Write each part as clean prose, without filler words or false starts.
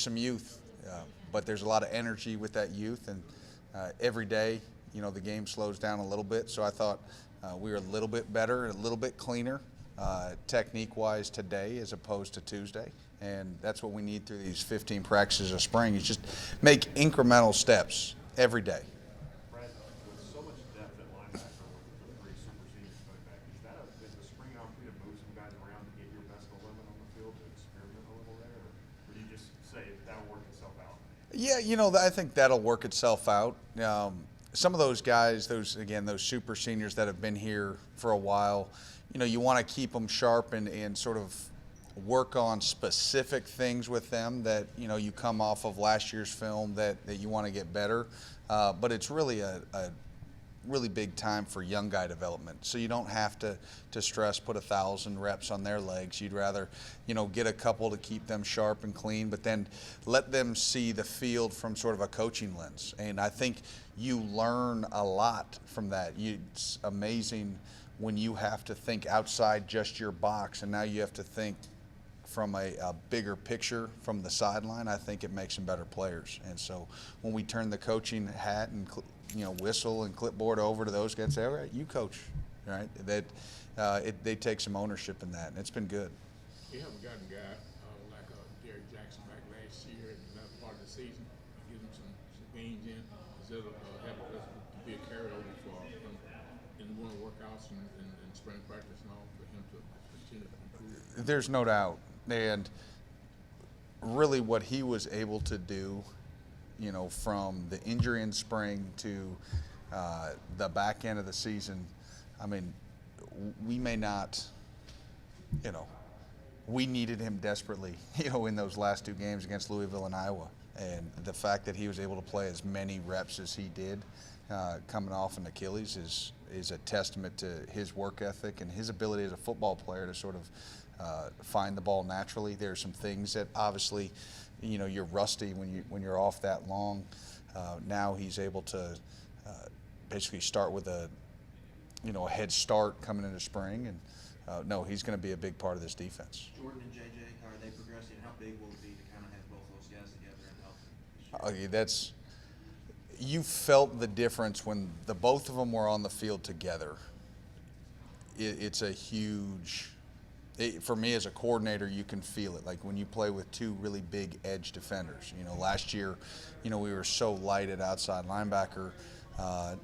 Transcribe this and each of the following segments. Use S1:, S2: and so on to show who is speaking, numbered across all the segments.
S1: some youth, but there's a lot of energy with that youth, and every day, the game slows down a little bit. So I thought we were a little bit better, a little bit cleaner, technique-wise today as opposed to Tuesday, and that's what we need through these 15 practices of spring. Is just make incremental steps every day.
S2: Brad, with so much depth at linebacker with the three super seniors coming back, is the spring an opportunity to move some guys around to get your best 11 on the field to experiment a little there, or do you just say that'll work itself out?
S1: Yeah, I think that'll work itself out. Some of those guys, those super seniors that have been here for a while, you want to keep them sharp and sort of work on specific things with them that, you come off of last year's film that you want to get better. But it's really a really big time for young guy development. So you don't have to stress, put 1,000 reps on their legs. You'd rather, get a couple to keep them sharp and clean, but then let them see the field from sort of a coaching lens. And I think you learn a lot from that. It's amazing when you have to think outside just your box, and now you have to think from a bigger picture from the sideline. I think it makes them better players. And so when we turn the coaching hat and whistle and clipboard over to those guys, say, all right, you coach, right? They take some ownership in that, and it's been good.
S3: You haven't gotten a guy like Derek Jackson back last year and another part of the season, give him some games in. Does it have to be a carryover for him in the winter workouts and spring practice and all for him to continue to improve?
S1: There's no doubt. And really what he was able to do, from the injury in spring to the back end of the season, I mean, we may not, we needed him desperately, in those last two games against Louisville and Iowa. And the fact that he was able to play as many reps as he did coming off an Achilles is a testament to his work ethic and his ability as a football player to sort of find the ball naturally. There's some things that obviously, you're rusty when you're off that long. Now he's able to basically start with a head start coming into spring, and no, he's going to be a big part of this defense.
S4: Jordan and JJ, how are they progressing? How big will it be to kind of have both those guys together and help them?
S1: You felt the difference when the both of them were on the field together. It's a huge. For me as a coordinator, you can feel it. Like when you play with two really big edge defenders. Last year, we were so light at outside linebacker,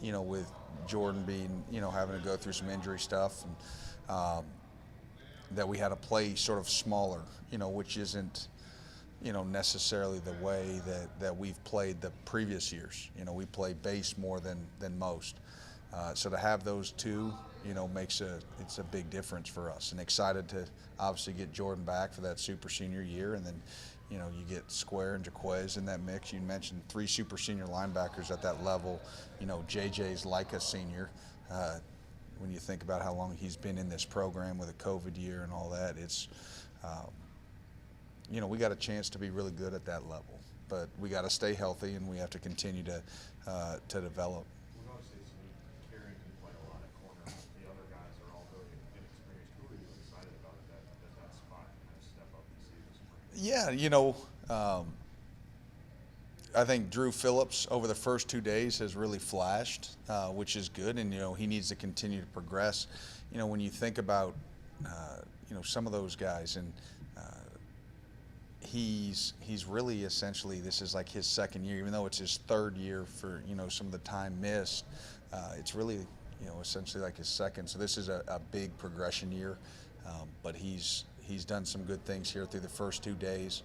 S1: with Jordan being, having to go through some injury stuff, and that we had to play sort of smaller, which isn't, necessarily the way that we've played the previous years. We play base more than most. So to have those two, it's a big difference for us, and excited to obviously get Jordan back for that super senior year. And then, you get Square and Jaquez in that mix. You mentioned three super senior linebackers at that level. JJ's like a senior. When you think about how long he's been in this program with a COVID year and all that, it's, we got a chance to be really good at that level, but we got to stay healthy and we have to continue to develop. Yeah, I think Drew Phillips over the first 2 days has really flashed, which is good, and he needs to continue to progress. When you think about some of those guys, and he's really essentially, this is like his second year, even though it's his third year for some of the time missed. It's really essentially like his second. So this is a big progression year, but he's done some good things here through the first 2 days.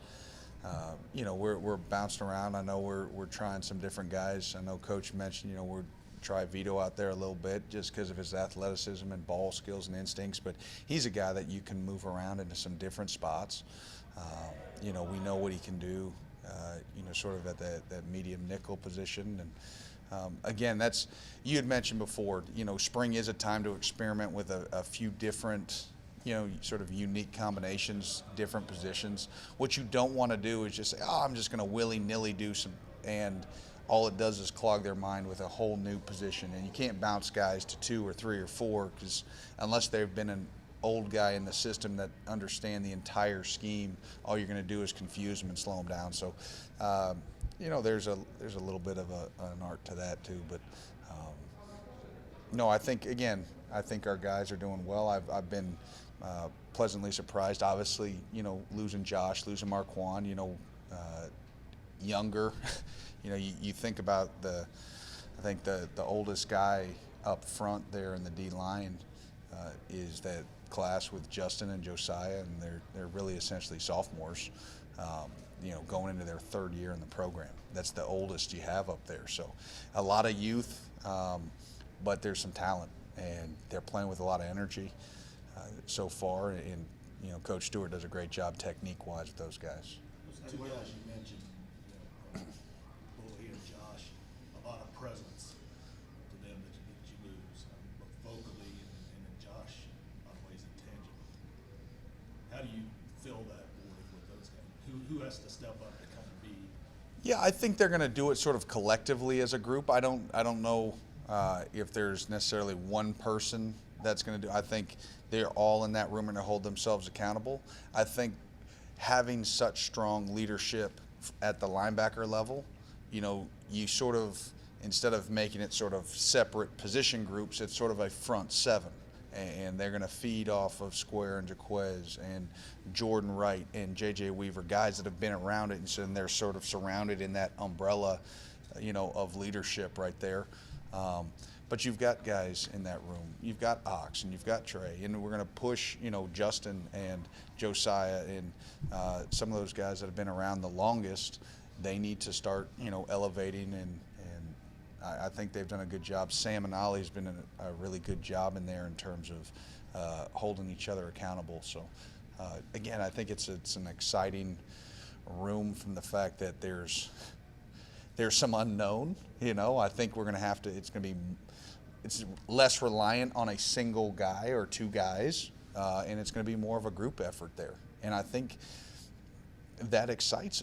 S1: We're bouncing around. I know we're trying some different guys. I know Coach mentioned, we're try Vito out there a little bit just because of his athleticism and ball skills and instincts, but he's a guy that you can move around into some different spots. We know what he can do, sort of at that medium nickel position. And again, that's, you had mentioned before, spring is a time to experiment with a few different sort of unique combinations, different positions. What you don't want to do is just say, I'm just going to willy-nilly do some, and all it does is clog their mind with a whole new position. And you can't bounce guys to 2 or 3 or 4 because unless they've been old guy in the system that understand the entire scheme, all you're going to do is confuse them and slow them down. So, there's a little bit of an art to that too. But no, I think our guys are doing well. I've been pleasantly surprised. Obviously, losing Josh, losing Marquand, younger. You think about I think the oldest guy up front there in the D line is that class with Justin and Josiah, and they're really essentially sophomores, going into their third year in the program. That's the oldest you have up there. So a lot of youth, but there's some talent, and they're playing with a lot of energy so far. And Coach Stewart does a great job technique-wise with those guys.
S5: Those two guys you mentioned, Bully and Josh, a lot of presence to them that you lose, both vocally and in Josh, a lot of ways intangible. How do you fill that void with those guys? Who has to step up to kind of be?
S1: Yeah, I think they're going to do it sort of collectively as a group. I don't know if there's necessarily one person that's going to do. I think they're all in that room and to hold themselves accountable. I think having such strong leadership at the linebacker level, you sort of, instead of making it sort of separate position groups, it's sort of a front seven. And they're going to feed off of Square and Jaquez and Jordan Wright and J.J. Weaver, guys that have been around it, and so they're sort of surrounded in that umbrella, of leadership right there. But you've got guys in that room. You've got Ox and you've got Trey, and we're going to push, Justin and Josiah and some of those guys that have been around the longest. They need to start, elevating, and I think they've done a good job. Sam and Ollie's been a really good job in there in terms of holding each other accountable. So, again, I think it's an exciting room from the fact that there's some unknown. I think we're going to have to. It's less reliant on a single guy or two guys, and it's going to be more of a group effort there. And I think that excites.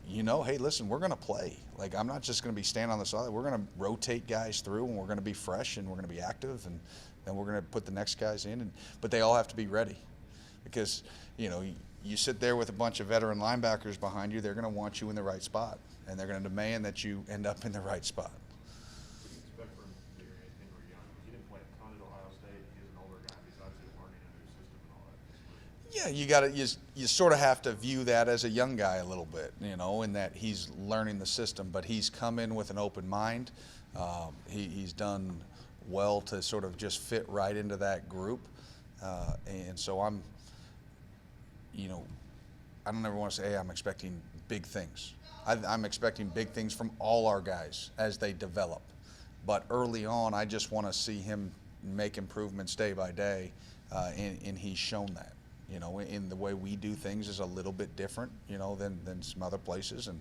S1: Hey, listen, we're going to play. I'm not just going to be standing on the side. We're going to rotate guys through, and we're going to be fresh, and we're going to be active, and then we're going to put the next guys in. But they all have to be ready, because you sit there with a bunch of veteran linebackers behind you. They're going to want you in the right spot, and they're going to demand that you end up in the right spot.
S2: What do you expect from Henry Young? He didn't play a ton at Ohio State. He's an older guy. He's obviously learning a new system and all that.
S1: Yeah, you sort of have to view that as a young guy a little bit, in that he's learning the system, but he's come in with an open mind. He's done well to sort of just fit right into that group, and so I don't ever want to say, hey, I'm expecting big things. I'm expecting big things from all our guys as they develop, but early on, I just want to see him make improvements day by day, and he's shown that. In the way we do things is a little bit different, than some other places, and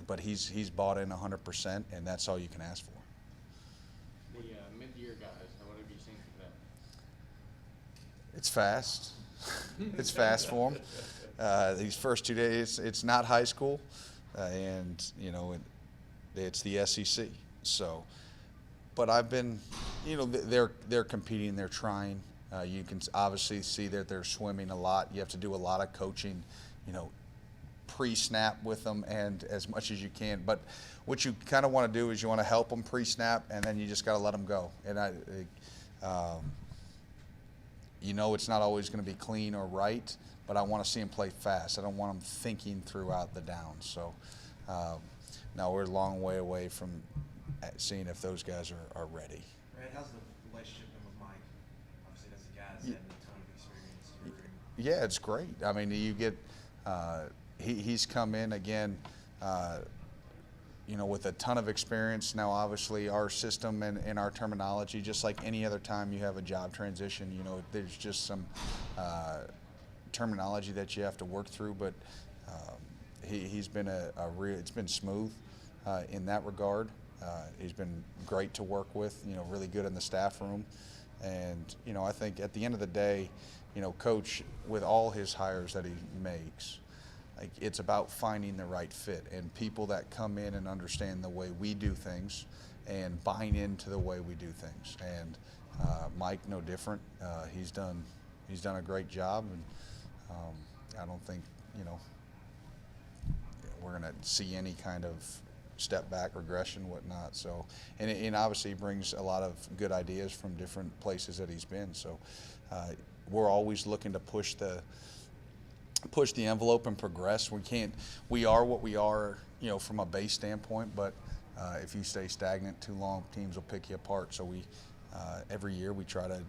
S1: but he's bought in 100%, and that's all you can ask for.
S6: The mid-year guys, what have you seen from them?
S1: It's fast. It's fast for them. These first 2 days, it's not high school, and it's the SEC. So, but I've been, they're competing, they're trying. You can obviously see that they're swimming a lot. You have to do a lot of coaching, pre-snap with them and as much as you can. But what you kind of want to do is you want to help them pre-snap, and then you just got to let them go. And it's not always going to be clean or right, but I want to see them play fast. I don't want them thinking throughout the downs. So now we're a long way away from seeing if those guys are ready.
S4: Brad, how's the relationship been with Mike? Obviously, that's a guy that's had a ton of experience.
S1: Yeah, it's great. I mean, you get he's come in again, with a ton of experience. Now, obviously, our system and our terminology, just like any other time you have a job transition, there's just some terminology that you have to work through. But he's been it's been smooth in that regard. He's been great to work with. Really good in the staff room. And, I think at the end of the day, Coach, with all his hires that he makes, it's about finding the right fit and people that come in and understand the way we do things and buying into the way we do things. And, Mike, no different. He's done a great job, and I don't think we're going to see any kind of step back, regression, whatnot. So, and obviously he brings a lot of good ideas from different places that he's been. So, we're always looking to push the envelope and progress. We are what we are, from a base standpoint. But if you stay stagnant too long, teams will pick you apart. So every year we try to,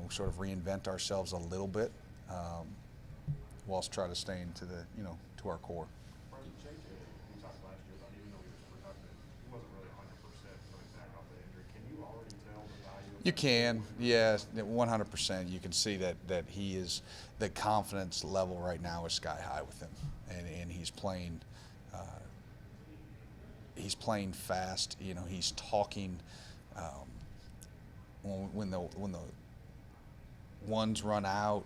S1: sort of reinvent ourselves a little bit, whilst try to stay into to our core.
S2: Marty, JJ, we talked last year about even though he was productive, he wasn't really 100% coming back off the injury. Can you already tell the value of
S1: You
S2: that?
S1: can, yes, 100%. You can see that he is, the confidence level right now is sky high with him, and he's playing. He's playing fast. He's talking. When the ones run out,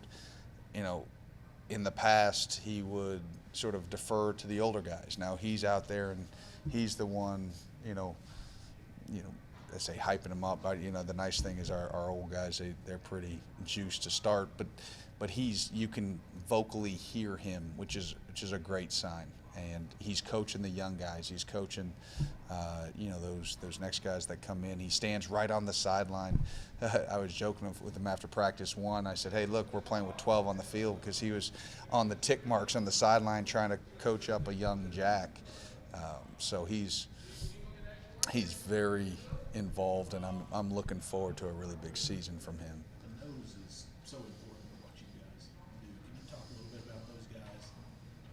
S1: in the past he would sort of defer to the older guys. Now he's out there and he's the one, I say hyping him up. But the nice thing is our old guys, they're pretty juiced to start, but you can vocally hear him, which is a great sign. And he's coaching the young guys. He's coaching, those next guys that come in. He stands right on the sideline. I was joking with him after practice one. I said, "Hey, look, we're playing with 12 on the field," because he was on the tick marks on the sideline trying to coach up a young Jack. So he's very involved, and I'm looking forward to a really big season from him.
S5: The nose is so important to what you guys do. Can you talk a little bit about those guys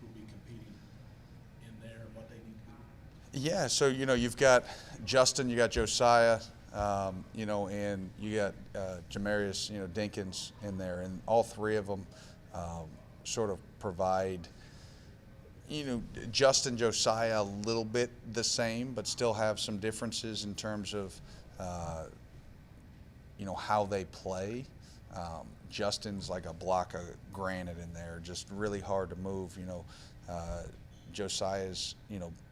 S5: who will be competing in there and what they need to do?
S1: Yeah, so you've got Justin, you got Josiah, and you got Jamarius, Dinkins in there, and all three of them sort of provide. Justin, Josiah, a little bit the same, but still have some differences in terms of how they play. Justin's like a block of granite in there, just really hard to move. Josiah's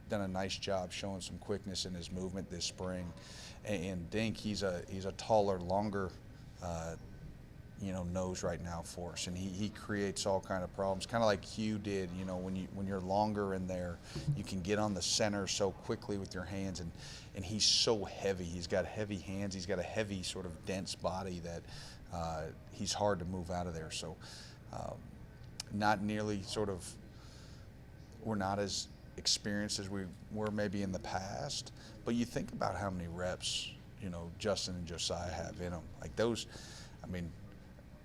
S1: done a nice job showing some quickness in his movement this spring, and Dink, he's a taller, longer nose right now for us, and he creates all kind of problems, kind of like Hugh did. When you're longer in there, you can get on the center so quickly with your hands, and he's so heavy. He's got heavy hands. He's got a heavy sort of dense body that he's hard to move out of there. So not nearly we're not as experienced as we were maybe in the past, but you think about how many reps Justin and Josiah have in them. Like those,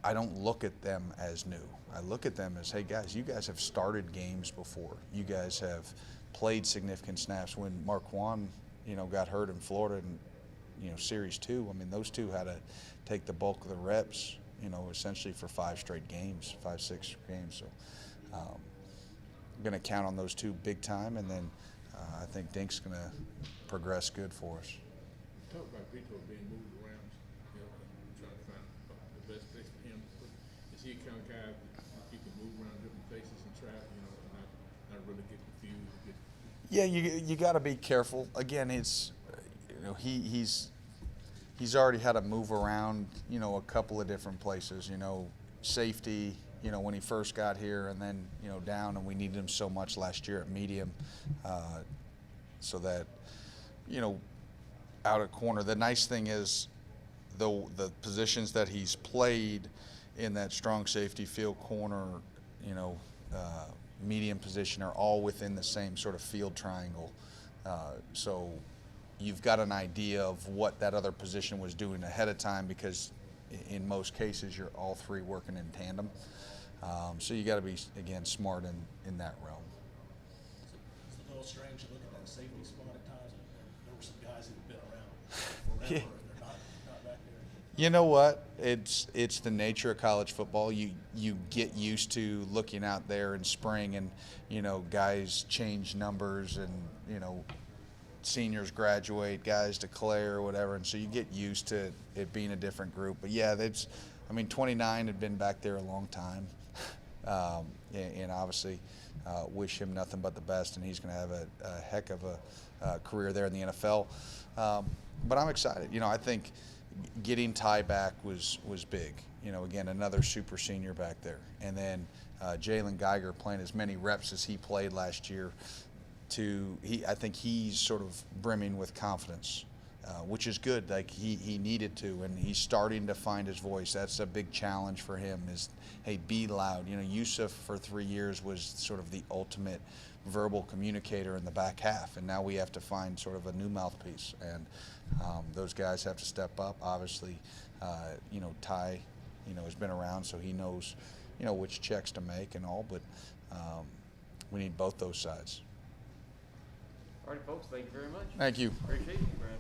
S1: I don't look at them as new. I look at them as, hey guys, you guys have started games before. You guys have played significant snaps. When Marquand, got hurt in Florida in, Series 2, those two had to take the bulk of the reps, essentially for 5, 6 games. So I'm going to count on those two big time, and then I think Dink's going to progress good for us.
S3: Talk about Vito being moved around, trying to find the best place for him. Is he the kind of guy that you can move around different places and try, not really get confused?
S1: Yeah, you got to be careful. Again, it's he's already had to move around, a couple of different places. Safety, when he first got here, and then down, and we needed him so much last year at medium, so that out at corner. The nice thing is the positions that he's played in that strong safety, field corner, medium position are all within the same sort of field triangle. So you've got an idea of what that other position was doing ahead of time, because in most cases you're all three working in tandem. So you got to be, again, smart in that realm.
S5: It's a little strange to look at that safety spot at times. There were some guys that have been around forever,
S1: Yeah.
S5: and they're not back there.
S1: You know what? It's the nature of college football. You get used to looking out there in spring, and guys change numbers, and seniors graduate, guys declare or whatever, and so you get used to it being a different group. But yeah, 29 had been back there a long time, and obviously wish him nothing but the best, and he's going to have a heck of a career there in the NFL. But I'm excited. I think getting Ty back was big. You know, again, another super senior back there. And then Jalen Geiger playing as many reps as he played last year. I think he's sort of brimming with confidence, which is good. Like he needed to, and he's starting to find his voice. That's a big challenge for him. Is, hey, be loud. You know, Yusuf for 3 years was sort of the ultimate verbal communicator in the back half, and now we have to find sort of a new mouthpiece, and those guys have to step up. Obviously, you know, Ty, you know, has been around, so he knows, you know, which checks to make and all, but we need both those sides.
S6: All right, folks, thank you very much.
S1: Thank you.
S6: Appreciate it, Brad.